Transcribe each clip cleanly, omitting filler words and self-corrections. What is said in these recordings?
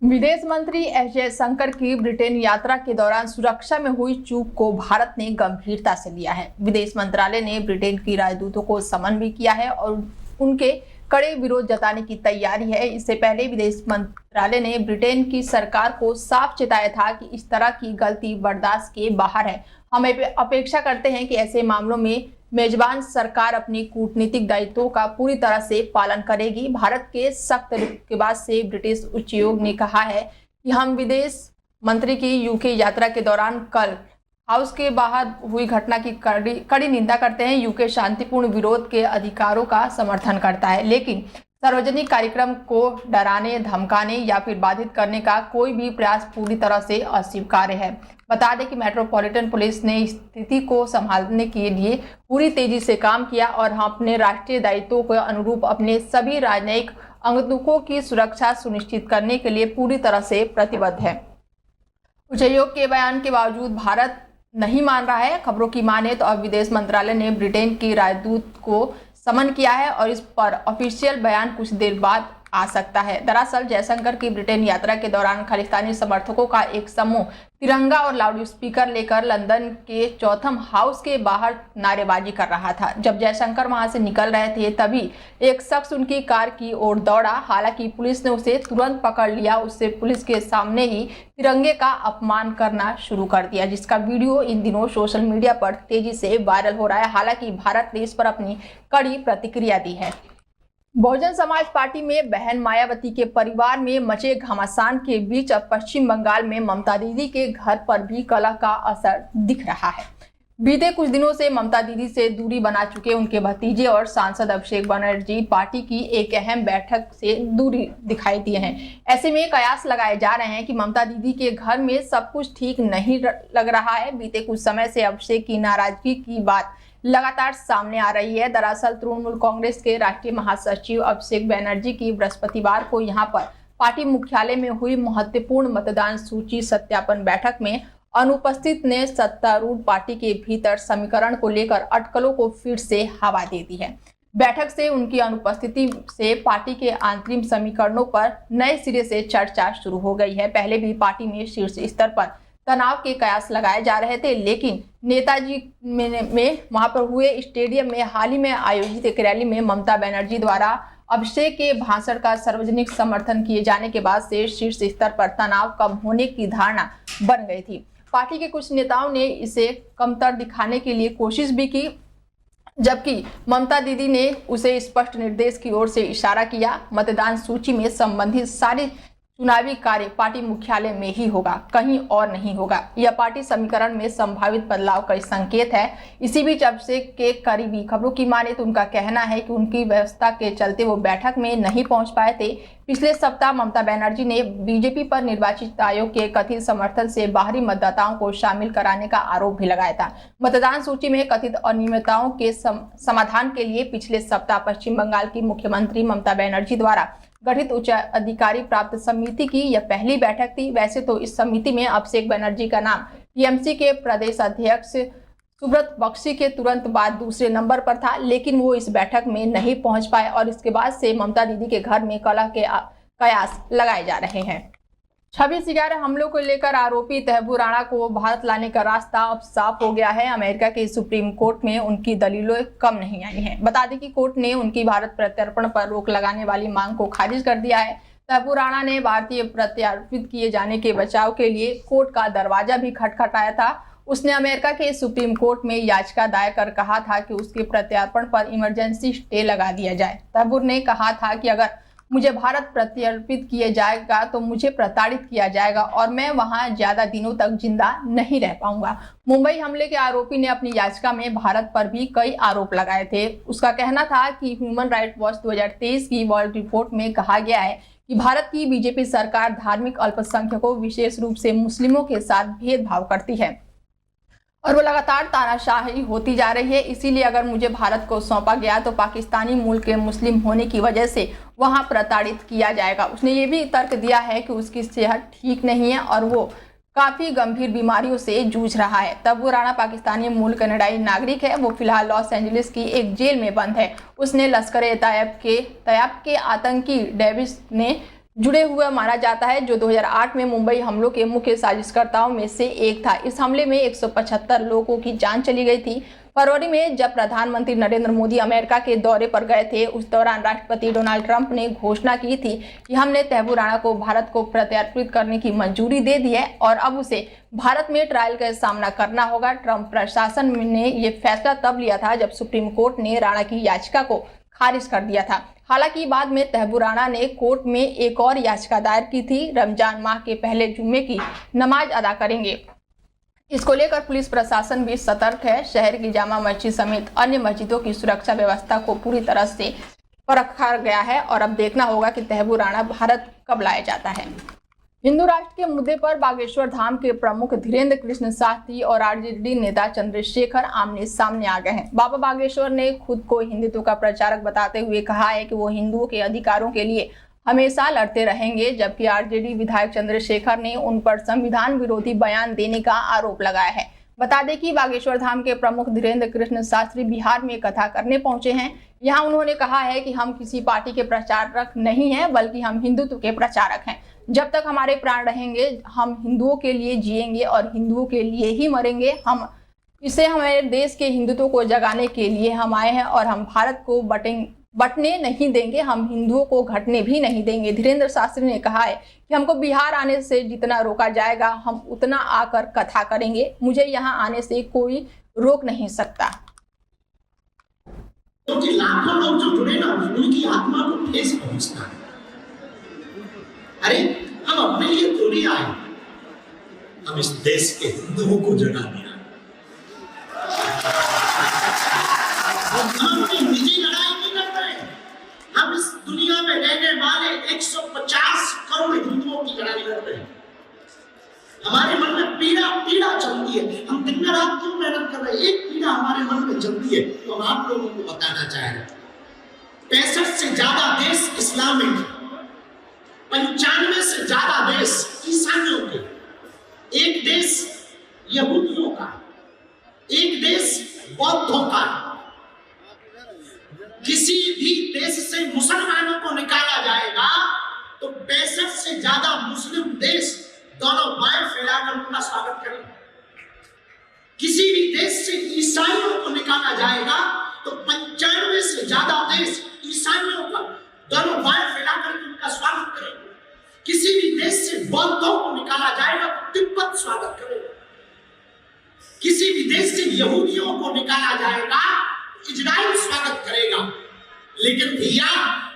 विदेश मंत्री एस जयशंकर की ब्रिटेन यात्रा के दौरान सुरक्षा में हुई चूक को भारत ने गंभीरता से लिया है। विदेश मंत्रालय ने ब्रिटेन की राजदूतों को समन भी किया है और उनके कड़े विरोध जताने की तैयारी है। इससे पहले विदेश मंत्रालय ने ब्रिटेन की सरकार को साफ चेताया था कि इस तरह की गलती बर्दाश्त के बाहर है। हम अपेक्षा करते हैं कि ऐसे मामलों में मेजबान सरकार अपनी कूटनीतिक दायित्वों का पूरी तरह से पालन करेगी। भारत के सख्त रुख के बाद से ब्रिटिश उच्चायोग ने कहा है कि हम विदेश मंत्री की यूके यात्रा के दौरान कल हाउस के बाहर हुई घटना की कड़ी निंदा करते हैं। यूके शांतिपूर्ण विरोध के अधिकारों का समर्थन करता है, लेकिन सार्वजनिक कार्यक्रम को डराने, धमकाने या फिर बाधित करने का कोई भी प्रयास पूरी तरह से अस्वीकार्य है। बता दें कि मेट्रोपॉलिटन पुलिस ने स्थिति को संभालने के लिए पूरी तेजी से काम किया और हम अपने राष्ट्रीय दायित्वों के अनुरूप अपने सभी राजनयिक अंगतुकों की सुरक्षा सुनिश्चित करने के लिए पूरी तरह से प्रतिबद्ध है। उच्चायोग के बयान के बावजूद भारत नहीं मान रहा है। खबरों की माने तो अब विदेश मंत्रालय ने ब्रिटेन की राजदूत को समन किया है और इस पर ऑफिशियल बयान कुछ देर बाद आ सकता है। दरअसल जयशंकर की ब्रिटेन यात्रा के दौरान खालिस्तानी समर्थकों का एक समूह तिरंगा और लाउड स्पीकर लेकर लंदन के चौथम हाउस के बाहर नारेबाजी कर रहा था। जब जयशंकर वहां से निकल रहे थे तभी एक शख्स उनकी कार की ओर दौड़ा। हालांकि पुलिस ने उसे तुरंत पकड़ लिया। उससे पुलिस के सामने ही तिरंगे का अपमान करना शुरू कर दिया, जिसका वीडियो इन दिनों सोशल मीडिया पर तेजी से वायरल हो रहा है। हालांकि भारत ने इस पर अपनी कड़ी प्रतिक्रिया दी है। बहुजन समाज पार्टी में बहन मायावती के परिवार में मचे घमासान के बीच अब पश्चिम बंगाल में ममता दीदी के घर पर भी कलह का असर दिख रहा है। बीते कुछ दिनों से ममता दीदी से दूरी बना चुके उनके भतीजे और सांसद अभिषेक बनर्जी पार्टी की एक अहम बैठक से दूरी दिखाई दिए हैं। ऐसे में कयास लगाए जा रहे हैं कि ममता दीदी के घर में सब कुछ ठीक नहीं लग रहा है। बीते कुछ समय से अभिषेक की नाराजगी की बात लगातार सामने आ रही है। दरअसल तृणमूल कांग्रेस के राष्ट्रीय महासचिव अभिषेक बनर्जी की बृहस्पतिवार को यहां पर पार्टी मुख्यालय में हुई महत्वपूर्ण मतदान सूची सत्यापन बैठक में अनुपस्थित ने सत्तारूढ़ पार्टी के भीतर समीकरण को लेकर अटकलों को फिर से हवा दे दी है। बैठक से उनकी अनुपस्थिति से पार्टी के आंतरिक समीकरणों पर नए सिरे से चर्चा शुरू हो गई है। पहले भी पार्टी में शीर्ष स्तर पर तनाव के कयास लगाए जा रहे थे, लेकिन नेताजी में वहां पर हुए स्टेडियम में हाल ही में आयोजित एक रैली में ममता बनर्जी द्वारा अभिषेक के भाषण का सार्वजनिक समर्थन किए जाने के बाद से शीर्ष स्तर पर तनाव कम होने की धारणा बन गई थी। पार्टी के कुछ नेताओं ने इसे कमतर दिखाने के लिए कोशिश भी की, जबकि ममता दीदी ने उसे स्पष्ट निर्देश की ओर से इशारा किया। मतदान सूची में संबंधित सारी चुनावी कार्य पार्टी मुख्यालय में ही होगा, कहीं और नहीं होगा। यह पार्टी समीकरण में संभावित बदलाव का संकेत है। इसी बीच अभिषेक के करीबी खबरों की माने तो उनका कहना है कि उनकी व्यवस्था के चलते वो बैठक में नहीं पहुंच पाए थे। पिछले सप्ताह ममता बनर्जी ने बीजेपी पर निर्वाचित आयोग के कथित समर्थन से बाहरी मतदाताओं को शामिल कराने का आरोप भी लगाया था। मतदान सूची में कथित अनियमितताओं के समाधान के लिए पिछले सप्ताह पश्चिम बंगाल की मुख्यमंत्री ममता बनर्जी द्वारा गठित उच्च अधिकारी प्राप्त समिति की यह पहली बैठक थी। वैसे तो इस समिति में अभिषेक बनर्जी का नाम टीएमसी के प्रदेश अध्यक्ष सुब्रत बख्शी के तुरंत बाद दूसरे नंबर पर था, लेकिन वो इस बैठक में नहीं पहुंच पाए और इसके बाद से ममता दीदी के घर में कलह के कयास लगाए जा रहे हैं। 26/11 हमलों को लेकर आरोपी तहब्बू राणा को भारत लाने का रास्ता अब साफ हो गया है। अमेरिका के सुप्रीम कोर्ट में उनकी दलीलें कम नहीं आई हैं। बता दें कि कोर्ट ने उनकी भारत प्रत्यर्पण पर रोक लगाने वाली मांग को खारिज कर दिया है। तहब्बू राणा ने भारतीय प्रत्यार्पित किए जाने के बचाव के लिए कोर्ट का दरवाजा भी खटखटाया था। उसने अमेरिका के सुप्रीम कोर्ट में याचिका दायर कर कहा था कि उसके प्रत्यार्पण पर इमरजेंसी स्टे लगा दिया जाए। तहब्बू ने कहा था कि अगर मुझे भारत प्रत्यर्पित किया जाएगा तो मुझे प्रताड़ित किया जाएगा और मैं वहां ज्यादा दिनों तक जिंदा नहीं रह पाऊंगा। मुंबई हमले के आरोपी ने अपनी याचिका में भारत पर भी कई आरोप लगाए थे। उसका कहना था कि ह्यूमन राइट्स वॉच 2023 की वर्ल्ड रिपोर्ट में कहा गया है कि भारत की बीजेपी सरकार धार्मिक अल्पसंख्यकों, विशेष रूप से मुस्लिमों के साथ भेदभाव करती है और वो लगातार तानाशाही होती जा रही है। इसीलिए अगर मुझे भारत को सौंपा गया तो पाकिस्तानी मूल के मुस्लिम होने की वजह से वहां प्रताड़ित किया जाएगा। उसने ये भी तर्क दिया है कि उसकी सेहत ठीक नहीं है और वो काफी गंभीर बीमारियों से जूझ रहा है। तब्बू राणा पाकिस्तानी मूल कनाडाई नागरिक है। वो फिलहाल लॉस एंजलिस की एक जेल में बंद है। उसने लश्कर-ए-तैयब के आतंकी डेविस ने जुड़े हुए माना जाता है, जो 2008 में मुंबई हमलों के मुख्य साजिशकर्ताओं में से एक था। इस हमले में 175 लोगों की जान चली गई थी। फरवरी में जब प्रधानमंत्री नरेंद्र मोदी अमेरिका के दौरे पर गए थे, उस दौरान राष्ट्रपति डोनाल्ड ट्रंप ने घोषणा की थी कि हमने तैयबू राणा को भारत को प्रत्यार्पित करने की मंजूरी दे दी है और अब उसे भारत में ट्रायल का सामना करना होगा। ट्रंप प्रशासन ने ये फैसला तब लिया था जब सुप्रीम कोर्ट ने राणा की याचिका को खारिज कर दिया था। हालांकि बाद में तैयबू राणा ने कोर्ट में एक और याचिका दायर की थी। रमजान माह के पहले जुम्मे की नमाज अदा करेंगे। इसको लेकर पुलिस प्रशासन भी सतर्क है। शहर की जामा मस्जिद समेत अन्य मस्जिदों की सुरक्षा व्यवस्था को पूरी तरह से परखा गया है और अब देखना होगा कि तैयबू राणा भारत कब लाया जाता है। हिंदू राष्ट्र के मुद्दे पर बागेश्वर धाम के प्रमुख धीरेन्द्र कृष्ण शास्त्री और आरजेडी नेता चंद्रशेखर आमने सामने आ गए हैं। बाबा बागेश्वर ने खुद को हिंदुत्व का प्रचारक बताते हुए कहा है कि वो हिंदुओं के अधिकारों के लिए हमेशा लड़ते रहेंगे, जबकि आरजेडी विधायक चंद्रशेखर ने उन पर संविधान विरोधी बयान देने का आरोप लगाया है। बता दें कि बागेश्वर धाम के प्रमुख धीरेन्द्र कृष्ण शास्त्री बिहार में कथा करने पहुंचे हैं। यहाँ उन्होंने कहा है कि हम किसी पार्टी के प्रचारक नहीं हैं, बल्कि हम हिंदुत्व के प्रचारक हैं। जब तक हमारे प्राण रहेंगे हम हिंदुओं के लिए जिएंगे और हिंदुओं के लिए ही मरेंगे। हम इसे हमारे देश के हिंदुत्व को जगाने के लिए हम आए हैं और हम भारत को बटने नहीं देंगे, हम हिंदुओं को घटने भी नहीं देंगे। धीरेन्द्र शास्त्री ने कहा है कि हमको बिहार आने से जितना रोका जाएगा हम उतना आकर कथा करेंगे। मुझे यहाँ आने से कोई रोक नहीं सकता। क्योंकि लाखों लोग जो जुड़े ना, उनकी आत्मा को ठेस पहुंचता है। अरे हम अपने लिए थोड़ी आए, हम इस देश के हिंदुओं को जगा दिया। हम अपनी निजी लड़ाई नहीं लड़ रहे, हम इस दुनिया में रहने वाले 150 करोड़ हिंदुओं की लड़ाई लड़ रहे हैं। हमारे मन में पीड़ा चलती है, हम दिन रात क्यों मेहनत कर रहे हैं, एक पीड़ा हमारे मन में चलती है, तो हम आप लोगों को बताना चाह रहे हैं। 65 से ज्यादा देश इस्लामिक, 95 से ज्यादा देश ईसाइयों के, एक देश यहूदियों का, एक देश बौद्धों का। किसी भी देश से मुसलमानों को निकाला जाएगा तो 65 से ज्यादा मुस्लिम देश दोनों बाएं फैलाकर उनका स्वागत करेंगे। किसी भी देश से ईसाइयों को निकाला जाएगा तो 95 से ज्यादा देश ईसाइयों का दोनों बाएं फैलाकर उनका स्वागत करेंगे। किसी भी देश से बौद्धों को निकाला जाएगा तो तिब्बत स्वागत करेगा। किसी भी देश से यहूदियों को निकाला जाएगा तो इजराइल स्वागत करेगा। लेकिन भैया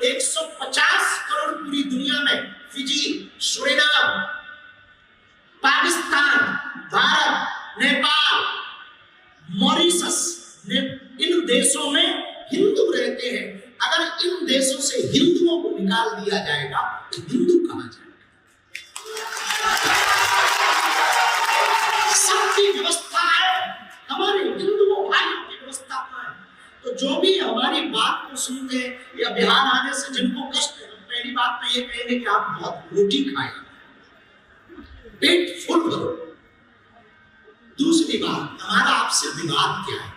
150 करोड़ पूरी दुनिया में, Fiji, Suriname, Pakistan, Bharat, Nepal, Mauritius, इन देशों में हिंदू रहते हैं। अगर इन देशों से हिंदुओं को निकाल दिया जाएगा तो हिंदू कहा जाएगा। सबकी व्यवस्था है, हमारे हिंदुओं भाइयों की व्यवस्था है। तो जो भी हमारी बात को सुनते हैं या बिहार आने से जिनको कष्ट है, पहली बात तो ये कहेंगे कि आप बहुत रोटी खाएं, पेट फुल करो। दूसरी बात, हमारा आपसे विवाद क्या है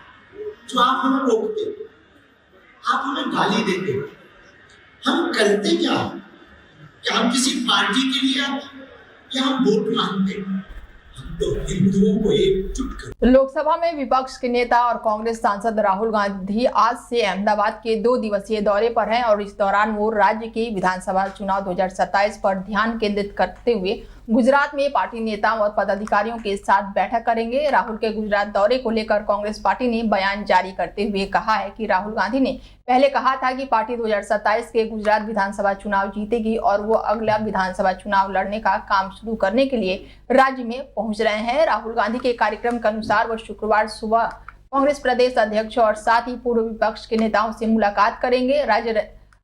जो आप हमें रोकते, आप हमें गाली देते, हम करते क्या? क्या हम किसी पार्टी के लिए आते या हम वोट मांगते? हम तो हिंदुओं को एकजुट कर। लोकसभा में विपक्ष के नेता और कांग्रेस सांसद राहुल गांधी आज से अहमदाबाद के 2 दिवसीय दौरे पर हैं और इस दौरान वो राज्य के विधानसभा चुनाव 2027 पर ध्यान केंद्रित करते हुए गुजरात में पार्टी नेताओं और पदाधिकारियों के साथ बैठक करेंगे। राहुल के गुजरात दौरे को लेकर कांग्रेस पार्टी ने बयान जारी करते हुए कहा है कि राहुल गांधी ने पहले कहा था कि पार्टी 2027 के गुजरात विधानसभा चुनाव जीतेगी और वो अगला विधानसभा चुनाव लड़ने का काम शुरू करने के लिए राज्य में पहुंच रहे हैं। राहुल गांधी के कार्यक्रम के अनुसार वो शुक्रवार सुबह कांग्रेस प्रदेश अध्यक्ष और साथ ही पूर्व विपक्ष के नेताओं से मुलाकात करेंगे।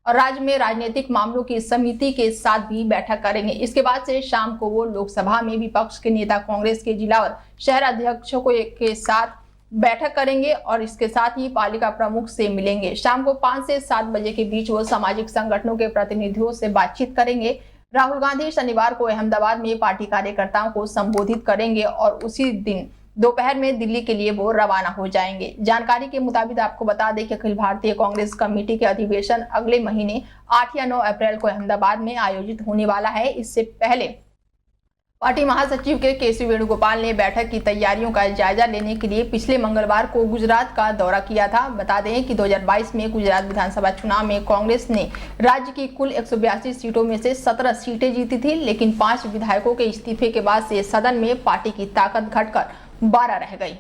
राज्य में राजनीतिक मामलों की समिति के साथ भी बैठक करेंगे। इसके बाद से शाम को वो लोकसभा में विपक्ष के नेता, कांग्रेस के जिला और शहर अध्यक्षों के साथ बैठक करेंगे और इसके साथ ही पालिका प्रमुख से मिलेंगे। शाम को 5 से 7 बजे के बीच वो सामाजिक संगठनों के प्रतिनिधियों से बातचीत करेंगे। राहुल गांधी शनिवार को अहमदाबाद में पार्टी कार्यकर्ताओं को संबोधित करेंगे और उसी दिन दोपहर में दिल्ली के लिए वो रवाना हो जाएंगे। जानकारी के मुताबिक आपको बता दें कि अखिल भारतीय कांग्रेस कमेटी के अधिवेशन अगले महीने 8 या 9 अप्रैल को अहमदाबाद में आयोजित होने वाला है। इससे पहले पार्टी महासचिव के केसी वेणुगोपाल ने बैठक की तैयारियों का जायजा लेने के लिए पिछले मंगलवार को गुजरात का दौरा किया था। बता दें कि 2022 में गुजरात विधानसभा चुनाव में कांग्रेस ने राज्य की कुल 182 सीटों में से 17 सीटें जीती थी, लेकिन 5 विधायकों के इस्तीफे के बाद से सदन में पार्टी की ताकत घटकर 12 रह गई।